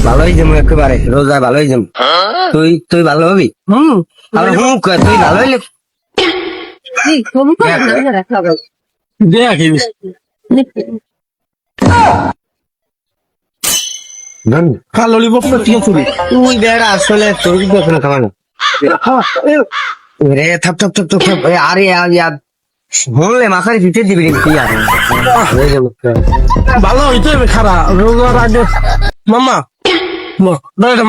ভালোই যাবো একেবারে, রোজা ভালোই যাবো। তুই ভালো হবি? আর তুই ভালো হইলে তুই বেড়া আসলে তোর কি দোষ না খাওয়ানো রে। থাপ থাপ থাপ থাপ থাপ। আরে শুনলে মাথায় দিতে দিবি কি আর ভালো হইতে হবে খারাপ রোজার আগে মামা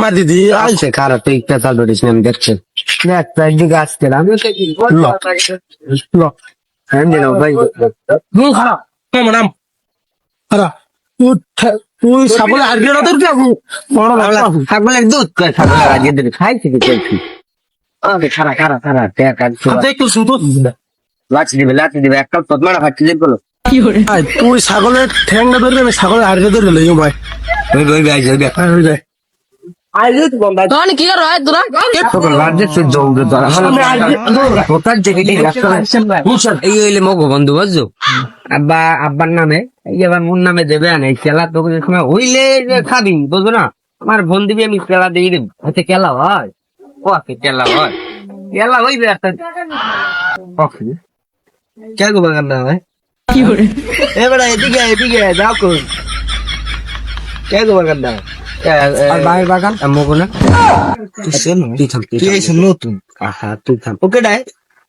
মার দিদি আইছে খারাপ। তুই পেশাল ধরিস না, আমি দেখছি দেখ একদিকে আসছে আমি খারাপ মামা নাম খারাপ তুই সাবলে আগে তোর কি ছাগলের দুধ ছাগলের আগে দিবি খাইছি কি চলছি। খারা খারা খারা একটু শুধু লাচি দিবে একটা পদ্মাটা ফাটছে যে বলো তুই ছাগলের ঠ্যাংটা ধরবি আমি ছাগলের আগে ধরে লই ভাই ওই ভাই তখন কি কর তোরা এই হইলে মগ বন্ধু বুঝছো। আব্বার নামে এবার মোর নামে দেবে না এই খেলা তোকে সময় হইলে খাবি বুঝবো না। আমার বোন দিবি আমি খেলা দিয়ে দেবো হয়তো খেলা হয় ও খেলা হয় খেলা হইবে একটা কে গো বাগান না হয় এবার এদিকে এদিকে যাও করুন কে গো বাগান না বাইরের বাগান মগো না তুই নতুন আহা তুই থাম ওকে ডাই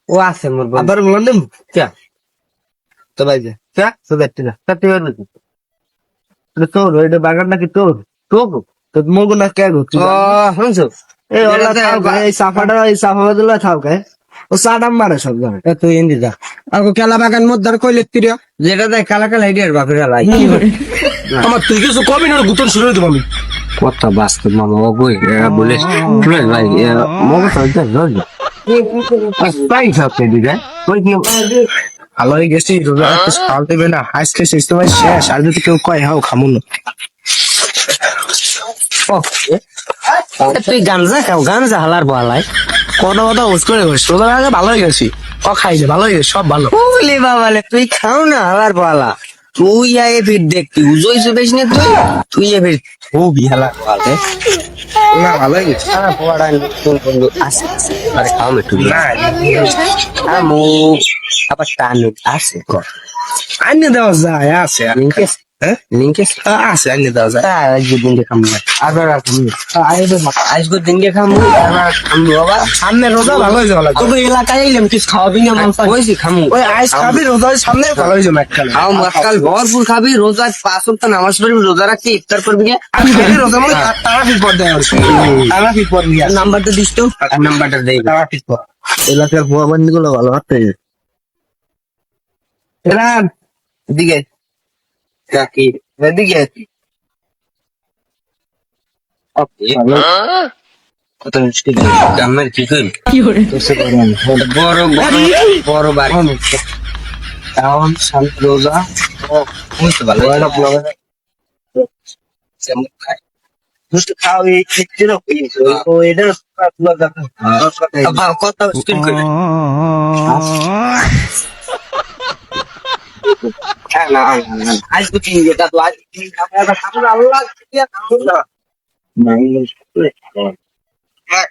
ও আছে মোর আবার বললাম কে তো ভাই যা কে তো দেখতে না তুই আর নাকি তোর ওই বাগান নাকি তোর তোর মগো না কে গো ও শুনছো এই ওলা এই সাফা দিলা থাও কে ও সাডাম মারে সব জানে তুই এন্দি যা আর কেলা বাগান মধ্যে কইলে তিরে যেটা দেখ কালা কালা আইডিয়ার বাপরে লাই আমার তুই কিছু কবি না গুতন শুরু দেবো আমি কথা বাস্তব মামা ও বই বলে ভাই মগো তো জল তাই থাকতে দিবে কই কি ভালো হয়ে গেছি রোজা খাওয়া দেবে না আজকে শেষ তোমার শেষ আর যদি কেউ কয় হাও খামুন তুই গাঞ্জা খাও গাঞ্জা হালার বলাই কথা কথা উস করে রোজার আগে ভালো হয়ে গেছি ও খাইছে ভালো হয়ে গেছে সব ভালো বলি বাবালে তুই খাও না হালার বলা তুই আয়ে ফির দেখতি উজই সুবেশ না তুই এ ফির খুবই হালার বলে না ভালো হয়ে গেছে সারা পোড়া তোর বন্ধু আসে আরে খাও একটু না আমু আবার টান আসে কর আন্য দেওয়া যায় আছে লিঙ্কেস হ্যাঁ লিঙ্কেস আছে আন্য দেওয়া যায় আজকে দিনকে খামু আবার আজকে দিনকে খামু আবার খামু আবার সামনে রোজা ভালো হয়ে যাবে তোকে এলাকায় এলাম কিছু খাওয়াবি না ওইছি খামু ওই আইস খাবি রোজার সামনে ভালো হয়ে যাবে এককালে খাও মক্কাল ভরপুর খাবি রোজা 5 ওয়াক্ত নামাজ পড়বি রোজা রাখি ইফতার করবি আমি খালি রোজা মানে তারা ঠিক পর দেয় তারা ঠিক পর নিয়ে নাম্বারটা দিস তো নাম্বারটা দেই তারা ঠিক পর এলাকার ভুয়াবান্দি গুলো ভালো হাঁটতে এরান এদিকে কাকি এদিকে ওকে কত মুশকিল আমার কি করি বড় বড় বড় বাড়ি টাউন শান্ত রোজা বুঝতে ভালো খাও এই ক্ষেত্রে ও এটা কথা স্কিল করে না আজকে কি এটা তো আজকে আল্লাহ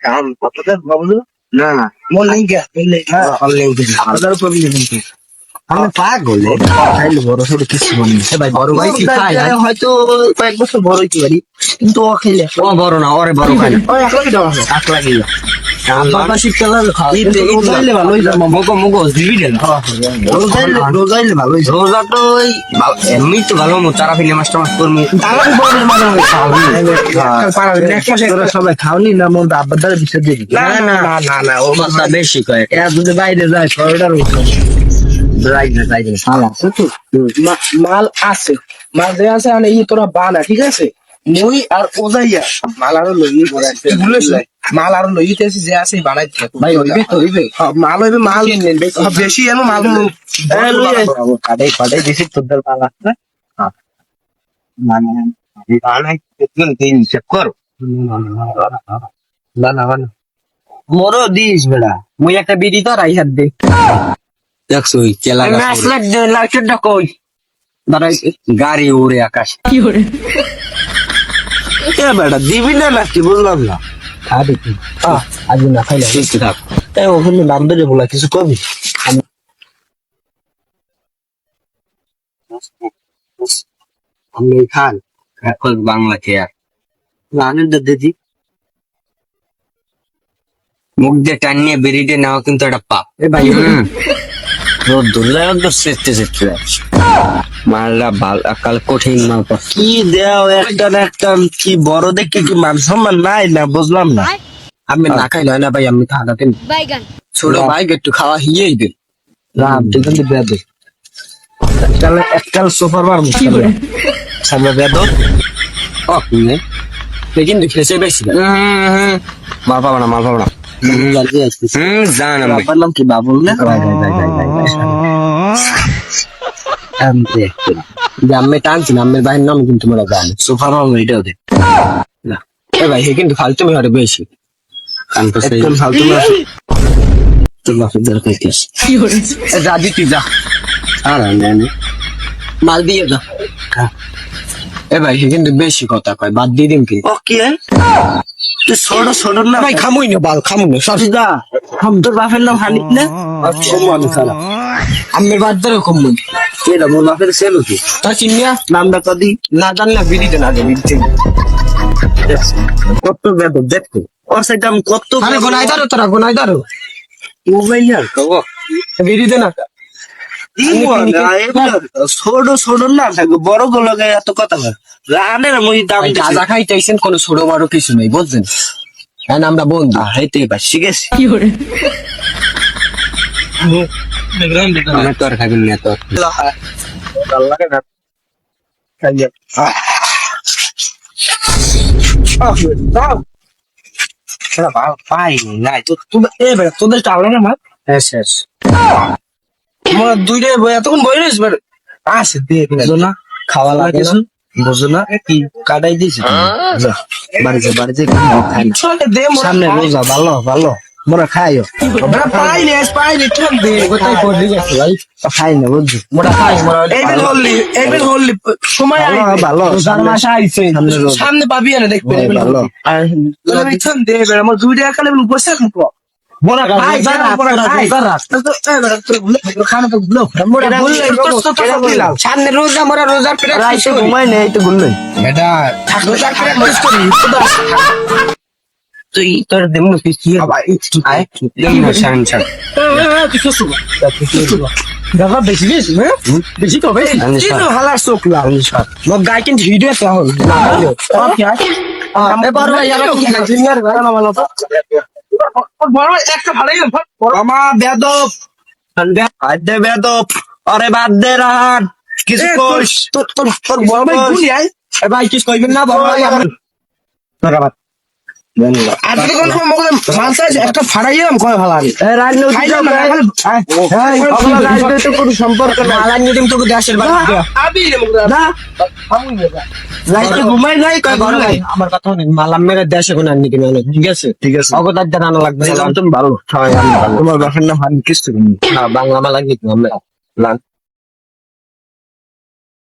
কাম কতটা ভাবলো না না মন নেই কে আমি পাগল খাইলে বড় ছোট কিছু বলি ভাই বড় ভাই কি খায় হয়তো কয়েক বছর বড় হইতে পারি কিন্তু ও খেলে ও বড় না ওরে বড় খাই ও এক লাখ টাকা এক লাগিয়ে বাবা শীতকালে রোজাইলে ভালো হয়ে যাবে মগো মগো দিবি না রোজাইলে ভালো হয়ে যাবে রোজা তো ওই এমনি তো ভালো মতো তারা ফিলে মাস্টার মাস করবি তাহলে বড় মানে সবাই খাওনি না মন আব্বার দ্বারা বিষয় দিয়ে না না না না ও মাথা বেশি করে যদি বাইরে যায় শহরটার মাল আছে মাল যে আছে মানে ই তোরা বানা ঠিক আছে মুই আর ওজাইয়া মাল আরো লই মাল আরো লইতেছি যে আছে বানাই ভাই হইবে তো হইবে মাল হইবে মাল বেশি এনো মাল কাটাই কাটাই বেশি তোদের মাল আছে মানে বানাই তিন চেক কর না না না মোরও দিস বেড়া মুই একটা বিড়ি তো রাই হাত দে দেখছো ওই কেলা লাইটটা কই গাড়ি উড়ে আকাশ কি করে এ বেটা দিবি না নাকি বুঝলাম না। খা দেখি আজ না খাইলে ঠিক থাক। ওখানে নাম ধরে বলা কিছু কবি আমি খান এখন বাংলা খেয়ার রানের দিদি মুখ দিয়ে টান নিয়ে বেরিয়ে নেওয়া কিন্তু একটা পাপ। এ ভাই মালটা কাল কঠিন মাল কি দেও একটা না একটা কি বড় দেখে কি মান সম্মান নাই না বুঝলাম না। আমি না খাইলে হয় না ভাই, আমি খাওয়াতে বাইগান ছোট ভাই একটু খাওয়া হিয়েই দে রাম তুই কিন্তু বেদ এককাল সোফার বার সামনে বেদ কিন্তু খেয়েছে বেশি না। মাল পাবো না মাল পাবো না জানা বললাম কি বাবুল না আমি টানছি না, আমের ভাইয়ের নাম কিন্তু তোমরা জানো। সোফার বার এটাও দে এ ভাই হে কিন্তু ফালতু মেয়ে বেশি একদম ফালতু না তোর বাপের দরকার কি যা দিতি যা আর আনে মাল দিয়ে যা। এ ভাই হে কিন্তু বেশি কথা কয়, বাদ দিয়ে দিন কিন্তু। ও কি তুই ছোট ছোট না ভাই খামুই না, বাল খামুই না সব দা তোর বাপের নাম হানিফ না আমি খারাপ আমের বাদ ধরে কমুন এটা মোর বাপের ছেলে কি তা চিনিয়া নামটা কদি না জানলে বিড়িতে না যাবে বিড়িতে কত বেদ দেখো ওর সাইড আমি কত আরে গোনাই দারো তোরা গোনাই দারো মোবাইল আর কব বিড়িতে না ছোট ছোট না থাকবে বড় গুলো এত কথা হয় রানের মই দাম গাঁজা খাইতেছেন, কোনো ছোট বড় কিছু নেই বুঝছেন। হ্যাঁ আমরা বন্ধু হাইতে পার শিখেছি তোর খাবেন না তোর পাইনি নাই তো তুমি এবার তোদের চাওলা না মার শেষ আমার দুইটা বই এতক্ষণ বই রয়েছে আছে দিয়ে বুঝো না খাওয়া লাগে না। বুঝো না কি কাটাই দিয়েছি বাড়িতে বাড়িতে সামনে রোজা ভালো ভালো মোরা খাইও পাইনি পাইনি ঠিক দে কোথায় পড়লি গেছে ভাই? খাই না বুঝছো মোটা খাই মোরা এইবার হল্লি সময় ভালো রোজার মাসে আইছে সামনে পাবি না দেখবে ভালো আর ইচ্ছান দে এবার আমার দুইটা একালে বসে মুখো মোরা খাই খানা তো গুলো মোরা সামনে রোজা মোরা রোজার পেটে রাইতে ঘুমাই নেই তো গুলো বেটা রোজার পেটে মিস করি তুই তোর দেমু কি আয় দেমু শান শান দাদা বেশি বেশি বেশি তো বেশি কিন্তু হালার চোখলা মগ গাই কিন্তু ভিডিও তে হল না হলো কি হয় এবার ভাই আর কি ইঞ্জিনিয়ার ভাই না ভালো তো বড় একটা ভালোই আমা বেদব আদে বেদব আরে বাদ দে রান কিছু কোশ তোর বড় ভাই গুলি আই এ ভাই কি কইবেন না বড় ভাই আমার তোরা বাদ আর তো কোন মগলে মানসাজ একটা ফাড়াইলাম কয় ভালো আমি এ রাজনীতি কোনো সম্পর্ক না রাজনীতি তোকে দেশের বাড়ি আবি রে মগলে না রাইতে ঘুমাই নাই কয় ঘর নাই আমার কথা শুনেন মালাম মেরে দেশে কোনো রাজনীতি মানে ঠিক আছে অগদার জানানো লাগবে তুমি ভালো সবাই তোমার বাপের নাম হানি কিছু বাংলা মালা গীত আমরা